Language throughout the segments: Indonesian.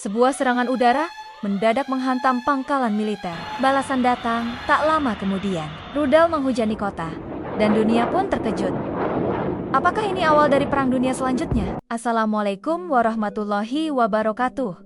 Sebuah serangan udara mendadak menghantam pangkalan militer. Balasan datang tak lama kemudian. Rudal menghujani kota, dan dunia pun terkejut. Apakah ini awal dari perang dunia selanjutnya? Assalamualaikum warahmatullahi wabarakatuh.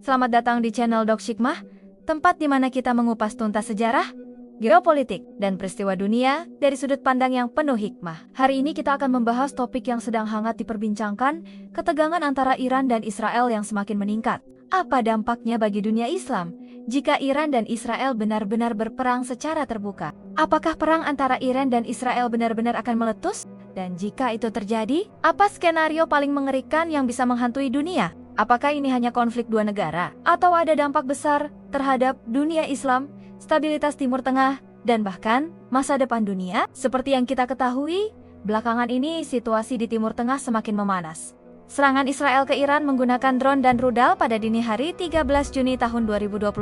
Selamat datang di channel Doc Hikmah, tempat di mana kita mengupas tuntas sejarah, geopolitik, dan peristiwa dunia dari sudut pandang yang penuh hikmah. Hari ini kita akan membahas topik yang sedang hangat diperbincangkan, ketegangan antara Iran dan Israel yang semakin meningkat. Apa dampaknya bagi dunia Islam jika Iran dan Israel benar-benar berperang secara terbuka? Apakah perang antara Iran dan Israel benar-benar akan meletus? Dan jika itu terjadi, apa skenario paling mengerikan yang bisa menghantui dunia? Apakah ini hanya konflik dua negara? Atau ada dampak besar terhadap dunia Islam, stabilitas Timur Tengah, dan bahkan masa depan dunia? Seperti yang kita ketahui, belakangan ini situasi di Timur Tengah semakin memanas. Serangan Israel ke Iran menggunakan drone dan rudal pada dini hari 13 Juni tahun 2025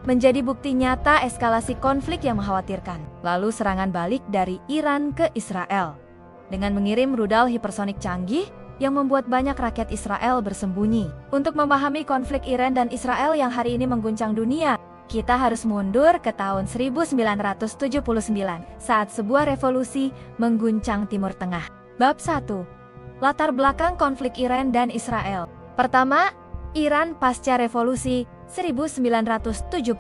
menjadi bukti nyata eskalasi konflik yang mengkhawatirkan. Lalu serangan balik dari Iran ke Israel dengan mengirim rudal hipersonik canggih yang membuat banyak rakyat Israel bersembunyi. Untuk memahami konflik Iran dan Israel yang hari ini mengguncang dunia, kita harus mundur ke tahun 1979 saat sebuah revolusi mengguncang Timur Tengah. Bab 1. Latar belakang konflik Iran dan Israel. Pertama, Iran pasca revolusi 1979.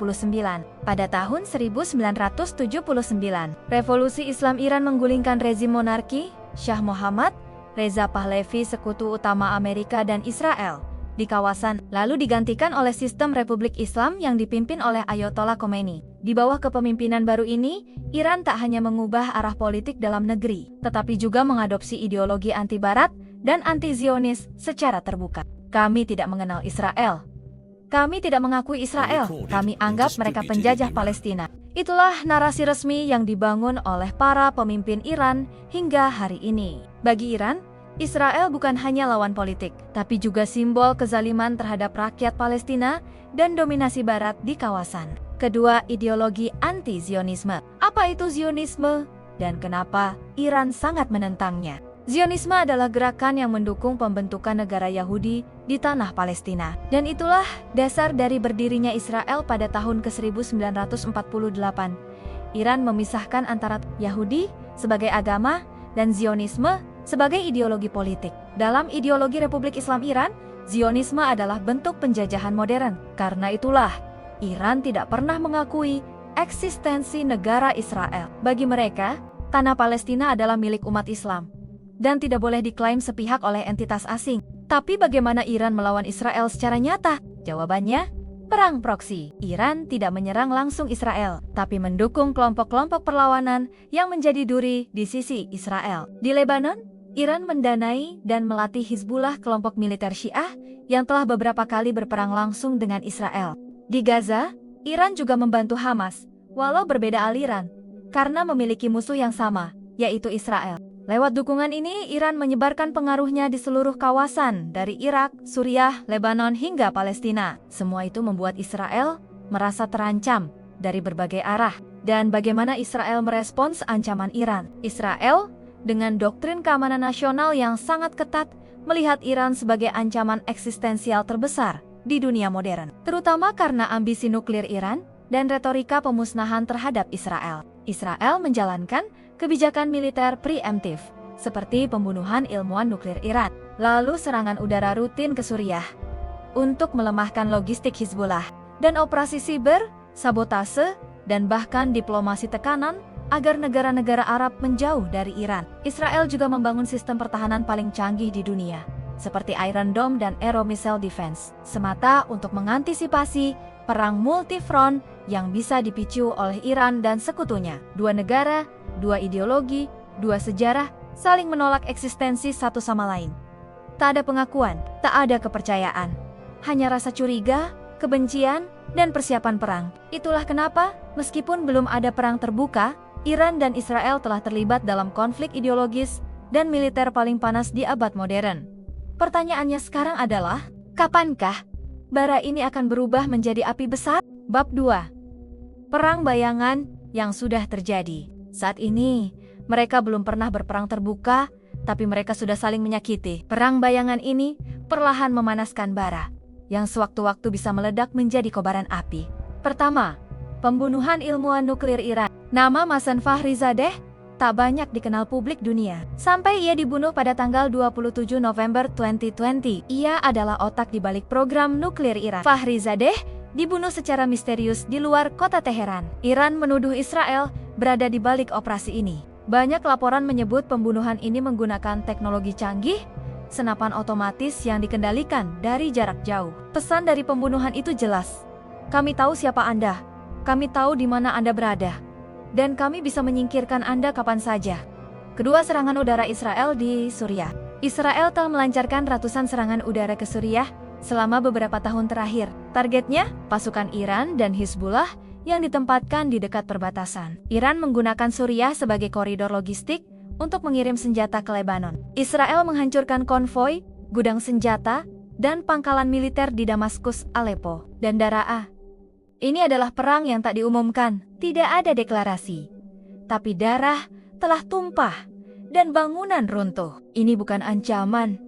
Pada tahun 1979, revolusi Islam Iran menggulingkan rezim monarki Shah Muhammad Reza Pahlavi, sekutu utama Amerika dan Israel di kawasan, lalu digantikan oleh sistem Republik Islam yang dipimpin oleh Ayatollah Khomeini. Di bawah kepemimpinan baru ini, Iran tak hanya mengubah arah politik dalam negeri, tetapi juga mengadopsi ideologi anti-Barat dan anti-Zionis secara terbuka. Kami tidak mengenal Israel. Kami tidak mengakui Israel. Kami anggap mereka penjajah Palestina. Itulah narasi resmi yang dibangun oleh para pemimpin Iran hingga hari ini. Bagi Iran, Israel bukan hanya lawan politik, tapi juga simbol kezaliman terhadap rakyat Palestina dan dominasi Barat di kawasan. Kedua, ideologi anti-Zionisme. Apa itu Zionisme dan kenapa Iran sangat menentangnya? Zionisme adalah gerakan yang mendukung pembentukan negara Yahudi di tanah Palestina. Dan itulah dasar dari berdirinya Israel pada tahun ke-1948. Iran memisahkan antara Yahudi sebagai agama dan Zionisme sebagai ideologi politik. Dalam ideologi Republik Islam Iran, Zionisme adalah bentuk penjajahan modern. Karena itulah, Iran tidak pernah mengakui eksistensi negara Israel. Bagi mereka, tanah Palestina adalah milik umat Islam dan tidak boleh diklaim sepihak oleh entitas asing. Tapi bagaimana Iran melawan Israel secara nyata? Jawabannya, perang proksi. Iran tidak menyerang langsung Israel, tapi mendukung kelompok-kelompok perlawanan yang menjadi duri di sisi Israel. Di Lebanon, Iran mendanai dan melatih Hizbullah, kelompok militer Syiah yang telah beberapa kali berperang langsung dengan Israel. Di Gaza, Iran juga membantu Hamas, walau berbeda aliran, karena memiliki musuh yang sama, yaitu Israel. Lewat dukungan ini, Iran menyebarkan pengaruhnya di seluruh kawasan, dari Irak, Suriah, Lebanon, hingga Palestina. Semua itu membuat Israel merasa terancam dari berbagai arah. Dan bagaimana Israel merespons ancaman Iran? Israel, dengan doktrin keamanan nasional yang sangat ketat, melihat Iran sebagai ancaman eksistensial terbesar di dunia modern. Terutama karena ambisi nuklir Iran dan retorika pemusnahan terhadap Israel. Israel menjalankan kebijakan militer preemptif, seperti pembunuhan ilmuwan nuklir Iran, lalu serangan udara rutin ke Suriah untuk melemahkan logistik Hizbullah, dan operasi siber, sabotase, dan bahkan diplomasi tekanan agar negara-negara Arab menjauh dari Iran. Israel juga membangun sistem pertahanan paling canggih di dunia, seperti Iron Dome dan Aero Missile Defense, semata untuk mengantisipasi perang multifront yang bisa dipicu oleh Iran dan sekutunya. Dua negara, dua ideologi, dua sejarah saling menolak eksistensi satu sama lain. Tak ada pengakuan, tak ada kepercayaan, hanya rasa curiga, kebencian, dan persiapan perang. Itulah kenapa, meskipun belum ada perang terbuka, Iran dan Israel telah terlibat dalam konflik ideologis dan militer paling panas di abad modern. Pertanyaannya sekarang adalah, kapankah bara ini akan berubah menjadi api besar? Bab 2. Perang bayangan yang sudah terjadi. Saat ini, mereka belum pernah berperang terbuka, tapi mereka sudah saling menyakiti. Perang bayangan ini perlahan memanaskan bara. yang sewaktu-waktu bisa meledak menjadi kobaran api. Pertama, pembunuhan ilmuwan nuklir Iran. Nama Masen Fakhrizadeh tak banyak dikenal publik dunia, sampai ia dibunuh pada tanggal 27 November 2020. Ia adalah otak di balik program nuklir Iran. Fakhrizadeh dibunuh secara misterius di luar kota Teheran. Iran menuduh Israel berada di balik operasi ini. Banyak laporan menyebut pembunuhan ini menggunakan teknologi canggih, senapan otomatis yang dikendalikan dari jarak jauh. Pesan dari pembunuhan itu jelas. Kami tahu siapa Anda. Kami tahu di mana Anda berada. Dan kami bisa menyingkirkan Anda kapan saja. Kedua, serangan udara Israel di Suriah. Israel telah melancarkan ratusan serangan udara ke Suriah selama beberapa tahun terakhir. Targetnya, pasukan Iran dan Hizbullah yang ditempatkan di dekat perbatasan. Iran menggunakan Suriah sebagai koridor logistik untuk mengirim senjata ke Lebanon. Israel menghancurkan konvoi, gudang senjata, dan pangkalan militer di Damaskus, Aleppo, dan Daraa. Ini adalah perang yang tak diumumkan, tidak ada deklarasi. Tapi darah telah tumpah dan bangunan runtuh. Ini bukan ancaman,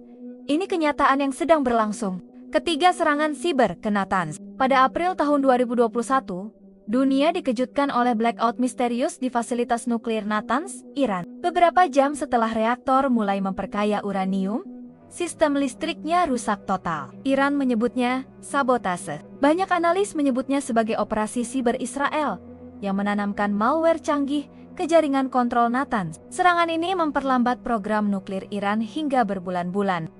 ini kenyataan yang sedang berlangsung. Ketiga, serangan siber ke Natanz. Pada April tahun 2021, dunia dikejutkan oleh blackout misterius di fasilitas nuklir Natanz, Iran. Beberapa jam setelah reaktor mulai memperkaya uranium, sistem listriknya rusak total. Iran menyebutnya sabotase. Banyak analis menyebutnya sebagai operasi siber Israel yang menanamkan malware canggih ke jaringan kontrol Natanz. Serangan ini memperlambat program nuklir Iran hingga berbulan-bulan.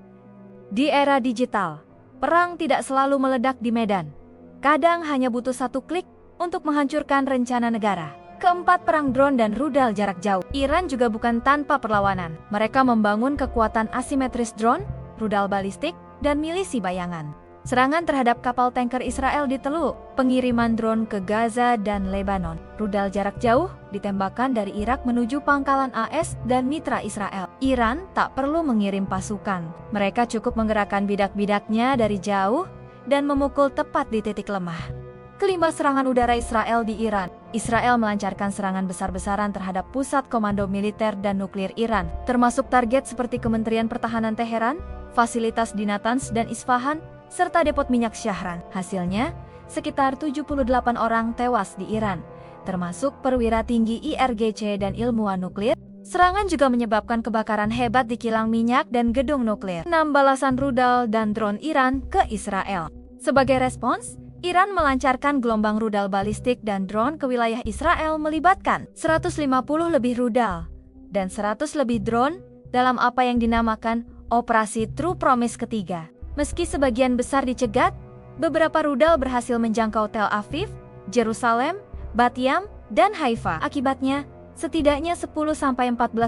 Di era digital, perang tidak selalu meledak di medan. Kadang hanya butuh satu klik untuk menghancurkan rencana negara. Keempat, perang drone dan rudal jarak jauh. Iran juga bukan tanpa perlawanan. Mereka membangun kekuatan asimetris drone, rudal balistik, dan milisi bayangan. Serangan terhadap kapal tanker Israel di Teluk, pengiriman drone ke Gaza dan Lebanon. Rudal jarak jauh ditembakkan dari Irak menuju pangkalan AS dan mitra Israel. Iran tak perlu mengirim pasukan. Mereka cukup menggerakkan bidak-bidaknya dari jauh dan memukul tepat di titik lemah. Kelima, serangan udara Israel di Iran. Israel melancarkan serangan besar-besaran terhadap pusat komando militer dan nuklir Iran, termasuk target seperti Kementerian Pertahanan Teheran, fasilitas di Natanz dan Isfahan, serta depot minyak Syahran. Hasilnya, sekitar 78 orang tewas di Iran, termasuk perwira tinggi IRGC dan ilmuwan nuklir. Serangan juga menyebabkan kebakaran hebat di kilang minyak dan gedung nuklir. 6, balasan rudal dan drone Iran ke Israel. Sebagai respons, Iran melancarkan gelombang rudal balistik dan drone ke wilayah Israel melibatkan 150 lebih rudal dan 100 lebih drone dalam apa yang dinamakan Operasi True Promise ketiga. Meski sebagian besar dicegat, beberapa rudal berhasil menjangkau Tel Aviv, Jerusalem, Bat Yam, dan Haifa. Akibatnya, setidaknya 10-14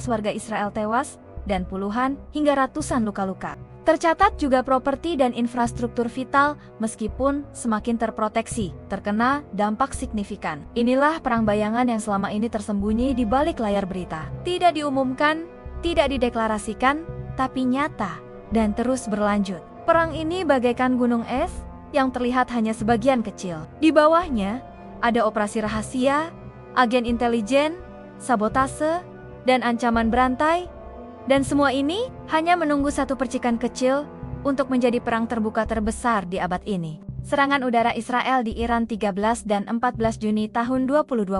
warga Israel tewas dan puluhan hingga ratusan luka-luka. Tercatat juga properti dan infrastruktur vital meskipun semakin terproteksi, terkena dampak signifikan. Inilah perang bayangan yang selama ini tersembunyi di balik layar berita. Tidak diumumkan, tidak dideklarasikan, tapi nyata dan terus berlanjut. Perang ini bagaikan gunung es yang terlihat hanya sebagian kecil. Di bawahnya ada operasi rahasia, agen intelijen, sabotase, dan ancaman berantai. Dan semua ini hanya menunggu satu percikan kecil untuk menjadi perang terbuka terbesar di abad ini. Serangan udara Israel di Iran 13 dan 14 Juni tahun 2025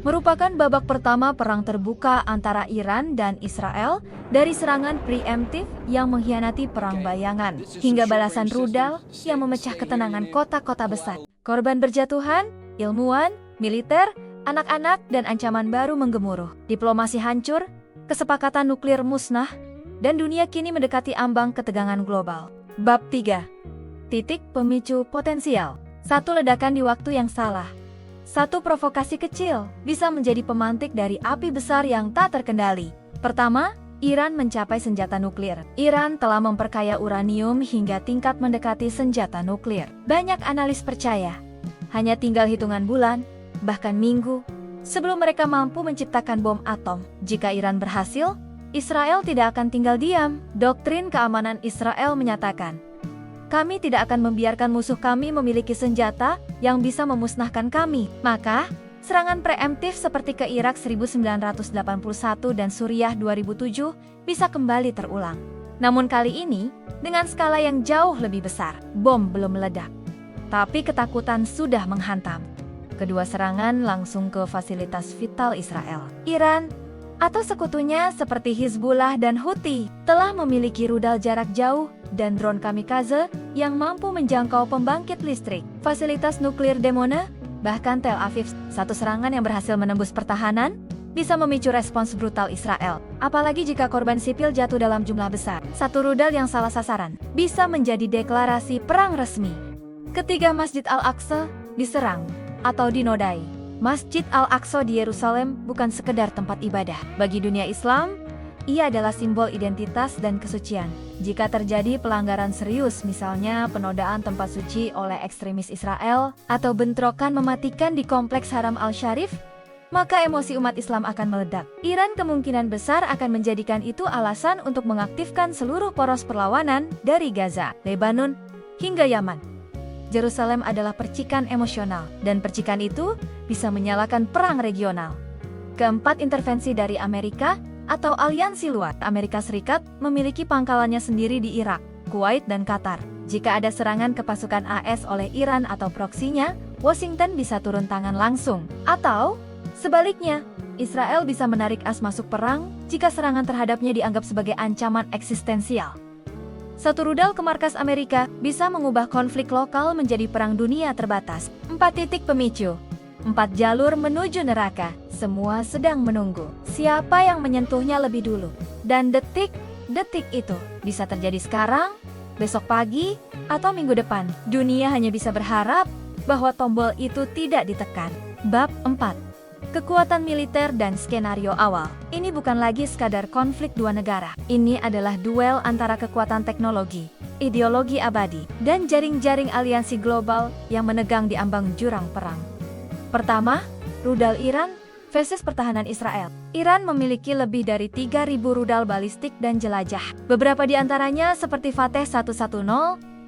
merupakan babak pertama perang terbuka antara Iran dan Israel, dari serangan preemptif yang mengkhianati perang bayangan hingga balasan rudal yang memecah ketenangan kota-kota besar. Korban berjatuhan, ilmuwan, militer, anak-anak, dan ancaman baru menggemuruh. Diplomasi hancur, kesepakatan nuklir musnah, dan dunia kini mendekati ambang ketegangan global. Bab 3. Titik pemicu potensial. Satu ledakan di waktu yang salah. Satu provokasi kecil bisa menjadi pemantik dari api besar yang tak terkendali. Pertama, Iran mencapai senjata nuklir. Iran telah memperkaya uranium hingga tingkat mendekati senjata nuklir. Banyak analis percaya, hanya tinggal hitungan bulan, bahkan minggu, sebelum mereka mampu menciptakan bom atom. Jika Iran berhasil, Israel tidak akan tinggal diam. Doktrin keamanan Israel menyatakan, kami tidak akan membiarkan musuh kami memiliki senjata yang bisa memusnahkan kami. Maka, serangan preemptif seperti ke Irak 1981 dan Suriah 2007 bisa kembali terulang. Namun kali ini, dengan skala yang jauh lebih besar, bom belum meledak. Tapi ketakutan sudah menghantam. Kedua serangan langsung ke fasilitas vital Israel. Iran, atau sekutunya seperti Hizbullah dan Houthi, telah memiliki rudal jarak jauh dan drone kamikaze yang mampu menjangkau pembangkit listrik, fasilitas nuklir Dimona, bahkan Tel Aviv. Satu serangan yang berhasil menembus pertahanan bisa memicu respons brutal Israel, apalagi jika korban sipil jatuh dalam jumlah besar. Satu rudal yang salah sasaran bisa menjadi deklarasi perang resmi. Ketiga, Masjid Al-Aqsa diserang atau dinodai. Masjid Al-Aqsa di Yerusalem bukan sekedar tempat ibadah. Bagi dunia Islam, ia adalah simbol identitas dan kesucian. Jika terjadi pelanggaran serius, misalnya penodaan tempat suci oleh ekstremis Israel atau bentrokan mematikan di kompleks Haram Al-Sharif, maka emosi umat Islam akan meledak. Iran kemungkinan besar akan menjadikan itu alasan untuk mengaktifkan seluruh poros perlawanan dari Gaza, Lebanon, hingga Yaman. Yerusalem adalah percikan emosional, dan percikan itu bisa menyalakan perang regional. Keempat, intervensi dari Amerika atau aliansi luar. Amerika Serikat memiliki pangkalannya sendiri di Irak, Kuwait, dan Qatar. Jika ada serangan ke pasukan AS oleh Iran atau proksinya, Washington bisa turun tangan langsung. Atau sebaliknya, Israel bisa menarik as masuk perang jika serangan terhadapnya dianggap sebagai ancaman eksistensial. Satu rudal ke markas Amerika bisa mengubah konflik lokal menjadi perang dunia terbatas. 4 titik pemicu. 4 jalur menuju neraka. Semua sedang menunggu siapa yang menyentuhnya lebih dulu. Dan detik-detik itu bisa terjadi sekarang, besok pagi, atau minggu depan. Dunia hanya bisa berharap bahwa tombol itu tidak ditekan. Bab 4. Kekuatan militer dan skenario awal. Ini bukan lagi sekadar konflik dua negara. Ini adalah duel antara kekuatan teknologi, ideologi abadi, dan jaring-jaring aliansi global yang menegang di ambang jurang perang. Pertama, rudal Iran versus pertahanan Israel. Iran memiliki lebih dari 3.000 rudal balistik dan jelajah. Beberapa di antaranya seperti Fateh 110,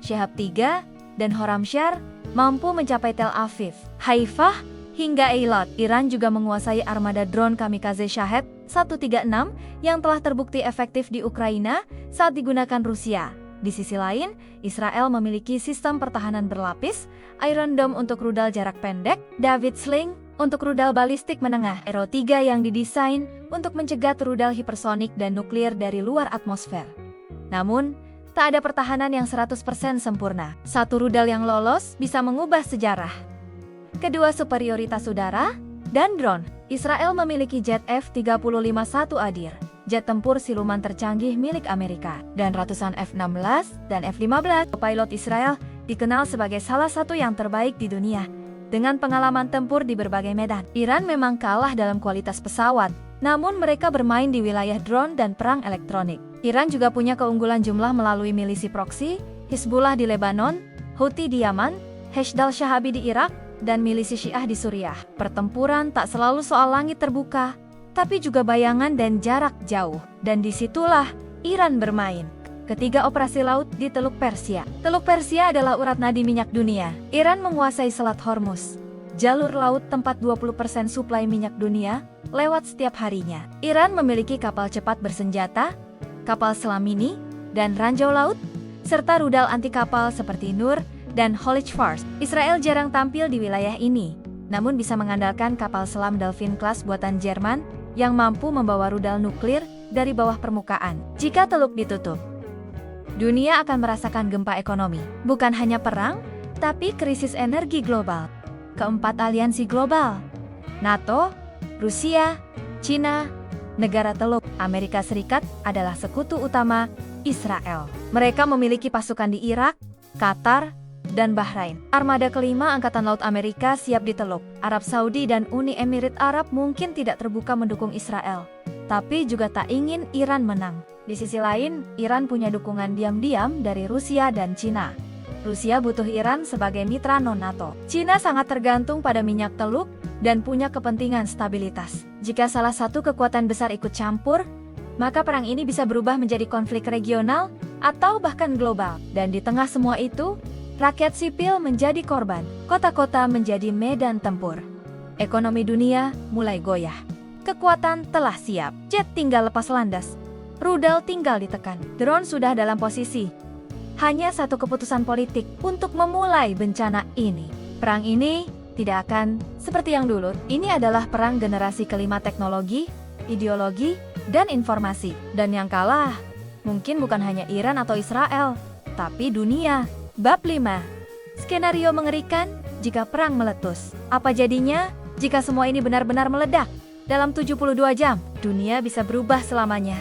Shahab 3, dan Horamshar mampu mencapai Tel Aviv, Haifah, hingga Eilat. Iran juga menguasai armada drone kamikaze Shahed 136 yang telah terbukti efektif di Ukraina saat digunakan Rusia. Di sisi lain, Israel memiliki sistem pertahanan berlapis, Iron Dome untuk rudal jarak pendek, David Sling untuk rudal balistik menengah, Arrow 3 yang didesain untuk mencegat rudal hipersonik dan nuklir dari luar atmosfer. Namun, tak ada pertahanan yang 100% sempurna. Satu rudal yang lolos bisa mengubah sejarah. Kedua, superioritas udara dan drone. Israel memiliki jet F-35 Adir, jet tempur siluman tercanggih milik Amerika, dan ratusan F-16 dan F-15. Pilot Israel dikenal sebagai salah satu yang terbaik di dunia, dengan pengalaman tempur di berbagai medan. Iran memang kalah dalam kualitas pesawat, namun mereka bermain di wilayah drone dan perang elektronik. Iran juga punya keunggulan jumlah melalui milisi proksi, Hizbullah di Lebanon, Houthi di Yaman, Heshdal Shahabi di Irak, dan milisi Syiah di Suriah. Pertempuran tak selalu soal langit terbuka, tapi juga bayangan dan jarak jauh. Dan disitulah Iran bermain. Ketiga, operasi laut di Teluk Persia. Teluk Persia adalah urat nadi minyak dunia. Iran menguasai Selat Hormuz, jalur laut tempat 20% suplai minyak dunia lewat setiap harinya. Iran memiliki kapal cepat bersenjata, kapal selam mini, dan ranjau laut, serta rudal anti kapal seperti Nur dan Hochfars. Israel jarang tampil di wilayah ini, namun bisa mengandalkan kapal selam Dolphin Class buatan Jerman yang mampu membawa rudal nuklir dari bawah permukaan. Jika teluk ditutup, dunia akan merasakan gempa ekonomi. Bukan hanya perang, tapi krisis energi global. Keempat, aliansi global. NATO, Rusia, China, negara teluk. Amerika Serikat adalah sekutu utama Israel. Mereka memiliki pasukan di Irak, Qatar, dan Bahrain. Armada kelima Angkatan Laut Amerika siap di Teluk. Arab Saudi dan Uni Emirat Arab mungkin tidak terbuka mendukung Israel, tapi juga tak ingin Iran menang. Di sisi lain, Iran punya dukungan diam-diam dari Rusia dan Cina. Rusia butuh Iran sebagai mitra non-NATO. Cina sangat tergantung pada minyak teluk dan punya kepentingan stabilitas. Jika salah satu kekuatan besar ikut campur, maka perang ini bisa berubah menjadi konflik regional atau bahkan global. Dan di tengah semua itu, rakyat sipil menjadi korban, kota-kota menjadi medan tempur. Ekonomi dunia mulai goyah. Kekuatan telah siap, jet tinggal lepas landas. Rudal tinggal ditekan. Drone sudah dalam posisi. Hanya satu keputusan politik untuk memulai bencana ini. Perang ini tidak akan seperti yang dulu. Ini adalah perang generasi kelima teknologi, ideologi, dan informasi. Dan yang kalah, mungkin bukan hanya Iran atau Israel, tapi dunia. Bab 5. Skenario mengerikan jika perang meletus. Apa jadinya jika semua ini benar-benar meledak? Dalam 72 jam, dunia bisa berubah selamanya.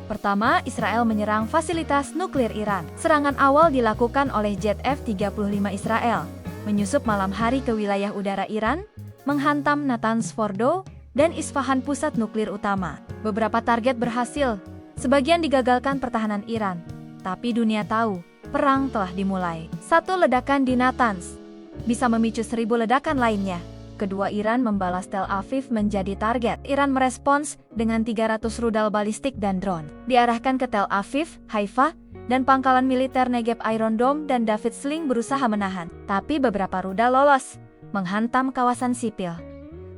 Pertama, Israel menyerang fasilitas nuklir Iran. Serangan awal dilakukan oleh jet F-35 Israel, menyusup malam hari ke wilayah udara Iran, menghantam Natanz, Fordo, dan Isfahan pusat nuklir utama. Beberapa target berhasil, sebagian digagalkan pertahanan Iran. Tapi dunia tahu, perang telah dimulai. Satu ledakan di Natanz bisa memicu 1000 ledakan lainnya. Kedua, Iran membalas Tel Aviv menjadi target. Iran merespons dengan 300 rudal balistik dan drone. Diarahkan ke Tel Aviv, Haifa, dan pangkalan militer Negev. Iron Dome dan David Sling berusaha menahan. Tapi beberapa rudal lolos, menghantam kawasan sipil.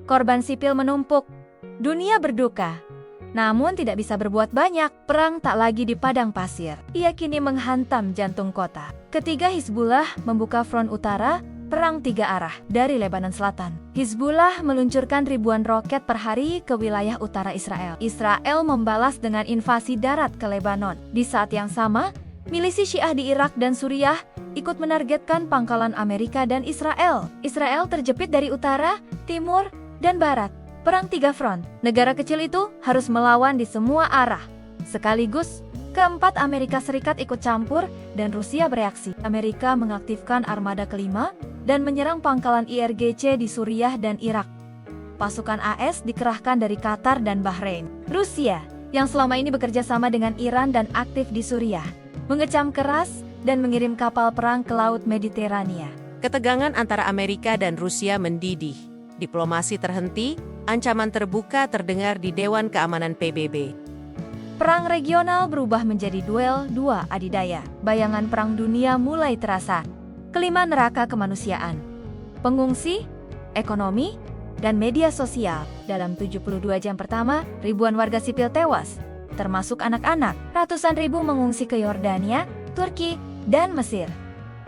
Korban sipil menumpuk. Dunia berduka. Namun tidak bisa berbuat banyak. Perang tak lagi di padang pasir. Ia kini menghantam jantung kota. Ketiga, Hizbullah membuka front utara. Perang 3 arah dari Lebanon Selatan. Hizbullah meluncurkan ribuan roket per hari ke wilayah utara Israel. Israel membalas dengan invasi darat ke Lebanon. Di saat yang sama, milisi Syiah di Irak dan Suriah ikut menargetkan pangkalan Amerika dan Israel. Israel terjepit dari utara, timur, dan barat. Perang 3 front. Negara kecil itu harus melawan di semua arah. Sekaligus, keempat, Amerika Serikat ikut campur dan Rusia bereaksi. Amerika mengaktifkan armada kelima dan menyerang pangkalan IRGC di Suriah dan Irak. Pasukan AS dikerahkan dari Qatar dan Bahrain. Rusia, yang selama ini bekerja sama dengan Iran dan aktif di Suriah, mengecam keras dan mengirim kapal perang ke Laut Mediterania. Ketegangan antara Amerika dan Rusia mendidih. Diplomasi terhenti, ancaman terbuka terdengar di Dewan Keamanan PBB. Perang regional berubah menjadi duel dua adidaya. Bayangan perang dunia mulai terasa. Kelima, neraka kemanusiaan. Pengungsi, ekonomi, dan media sosial. Dalam 72 jam pertama, ribuan warga sipil tewas, termasuk anak-anak. Ratusan ribu mengungsi ke Yordania, Turki, dan Mesir.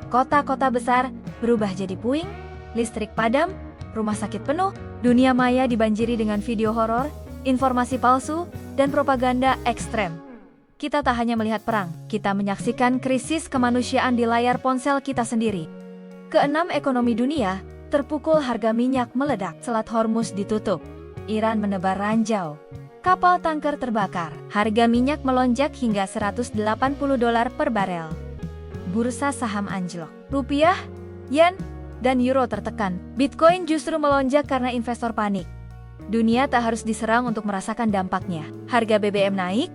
Kota-kota besar berubah jadi puing, listrik padam, rumah sakit penuh, dunia maya dibanjiri dengan video horor, informasi palsu, dan propaganda ekstrem. Kita tak hanya melihat perang, kita menyaksikan krisis kemanusiaan di layar ponsel kita sendiri. Keenam, ekonomi dunia terpukul, harga minyak meledak, Selat Hormuz ditutup, Iran menebar ranjau, kapal tanker terbakar, harga minyak melonjak hingga $180 per barel. Bursa saham anjlok, rupiah, yen, dan euro tertekan. Bitcoin justru melonjak karena investor panik. Dunia tak harus diserang untuk merasakan dampaknya. Harga BBM naik,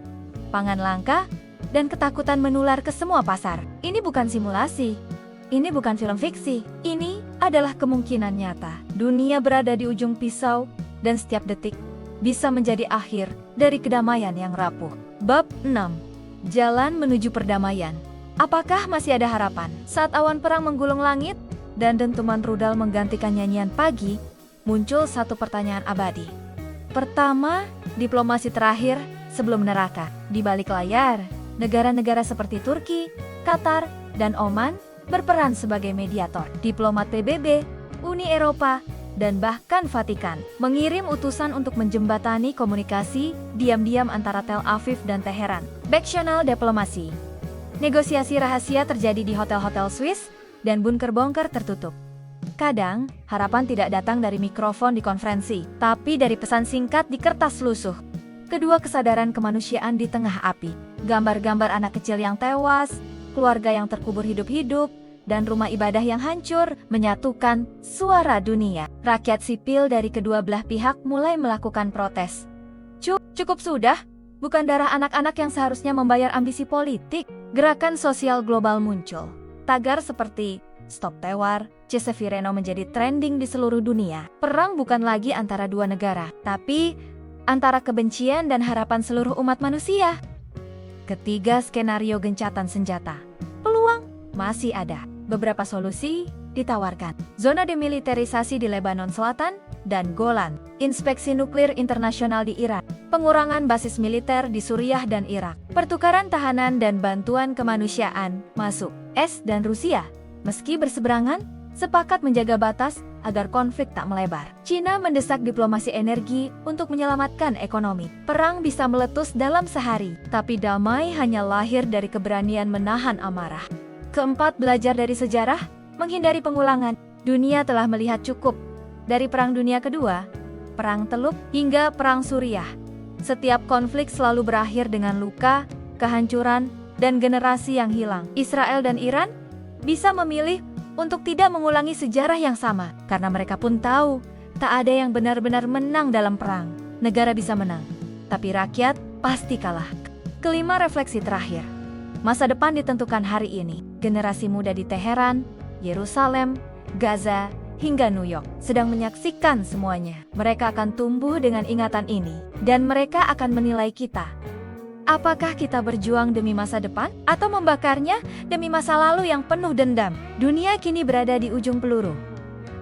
pangan langka, dan ketakutan menular ke semua pasar. Ini bukan simulasi. Ini bukan film fiksi. Ini adalah kemungkinan nyata. Dunia berada di ujung pisau, dan setiap detik bisa menjadi akhir dari kedamaian yang rapuh. Bab 6. Jalan menuju perdamaian. Apakah masih ada harapan? Saat awan perang menggulung langit, dan dentuman rudal menggantikan nyanyian pagi, muncul satu pertanyaan abadi. Pertama, diplomasi terakhir sebelum neraka. Di balik layar, negara-negara seperti Turki, Qatar, dan Oman berperan sebagai mediator. Diplomat PBB, Uni Eropa, dan bahkan Vatikan mengirim utusan untuk menjembatani komunikasi diam-diam antara Tel Aviv dan Teheran. Backchannel diplomasi. Negosiasi rahasia terjadi di hotel-hotel Swiss dan bunker-bunker tertutup. Kadang, harapan tidak datang dari mikrofon di konferensi, tapi dari pesan singkat di kertas lusuh. Kedua, kesadaran kemanusiaan di tengah api. Gambar-gambar anak kecil yang tewas, keluarga yang terkubur hidup-hidup, dan rumah ibadah yang hancur menyatukan suara dunia. Rakyat sipil dari kedua belah pihak mulai melakukan protes. Cukup sudah, bukan darah anak-anak yang seharusnya membayar ambisi politik. Gerakan sosial global muncul. Tagar seperti Stop Tewar, Cesevireno menjadi trending di seluruh dunia. Perang bukan lagi antara dua negara, tapi antara kebencian dan harapan seluruh umat manusia. Ketiga, skenario gencatan senjata. Peluang masih ada. Beberapa solusi ditawarkan. Zona demilitarisasi di Lebanon Selatan, dan Golan, inspeksi nuklir internasional di Iran, pengurangan basis militer di Suriah dan Irak, pertukaran tahanan dan bantuan kemanusiaan masuk. Dan Rusia, meski berseberangan, sepakat menjaga batas agar konflik tak melebar. Cina mendesak diplomasi energi untuk menyelamatkan ekonomi. Perang bisa meletus dalam sehari, tapi damai hanya lahir dari keberanian menahan amarah. Keempat, belajar dari sejarah, menghindari pengulangan. Dunia telah melihat cukup. Dari Perang Dunia Kedua, Perang Teluk, hingga Perang Suriah. Setiap konflik selalu berakhir dengan luka, kehancuran, dan generasi yang hilang. Israel dan Iran bisa memilih untuk tidak mengulangi sejarah yang sama, karena mereka pun tahu tak ada yang benar-benar menang dalam perang. Negara bisa menang, tapi rakyat pasti kalah. Kelima, refleksi terakhir. Masa depan ditentukan hari ini. Generasi muda di Teheran, Yerusalem, Gaza, hingga New York sedang menyaksikan semuanya. Mereka akan tumbuh dengan ingatan ini, dan mereka akan menilai kita. Apakah kita berjuang demi masa depan, atau membakarnya demi masa lalu yang penuh dendam? Dunia kini berada di ujung peluru,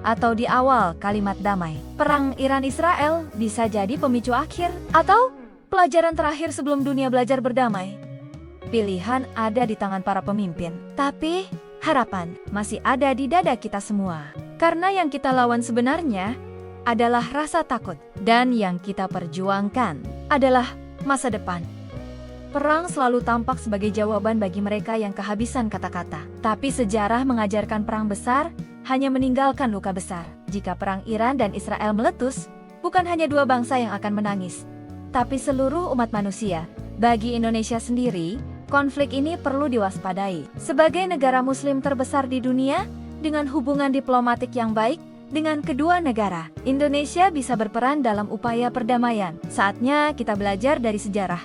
atau di awal kalimat damai. Perang Iran-Israel bisa jadi pemicu akhir, atau pelajaran terakhir sebelum dunia belajar berdamai. Pilihan ada di tangan para pemimpin, tapi harapan masih ada di dada kita semua. Karena yang kita lawan sebenarnya adalah rasa takut, dan yang kita perjuangkan adalah masa depan. Perang selalu tampak sebagai jawaban bagi mereka yang kehabisan kata-kata. Tapi sejarah mengajarkan perang besar hanya meninggalkan luka besar. Jika perang Iran dan Israel meletus, bukan hanya dua bangsa yang akan menangis, tapi seluruh umat manusia. Bagi Indonesia sendiri, konflik ini perlu diwaspadai. Sebagai negara muslim terbesar di dunia, dengan hubungan diplomatik yang baik dengan kedua negara, Indonesia bisa berperan dalam upaya perdamaian. Saatnya kita belajar dari sejarah.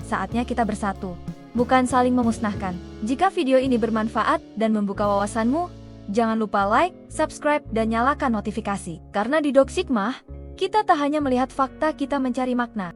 Saatnya kita bersatu, bukan saling memusnahkan. Jika video ini bermanfaat dan membuka wawasanmu, jangan lupa like, subscribe, dan nyalakan notifikasi. Karena di Doc Sigma, kita tak hanya melihat fakta, kita mencari makna.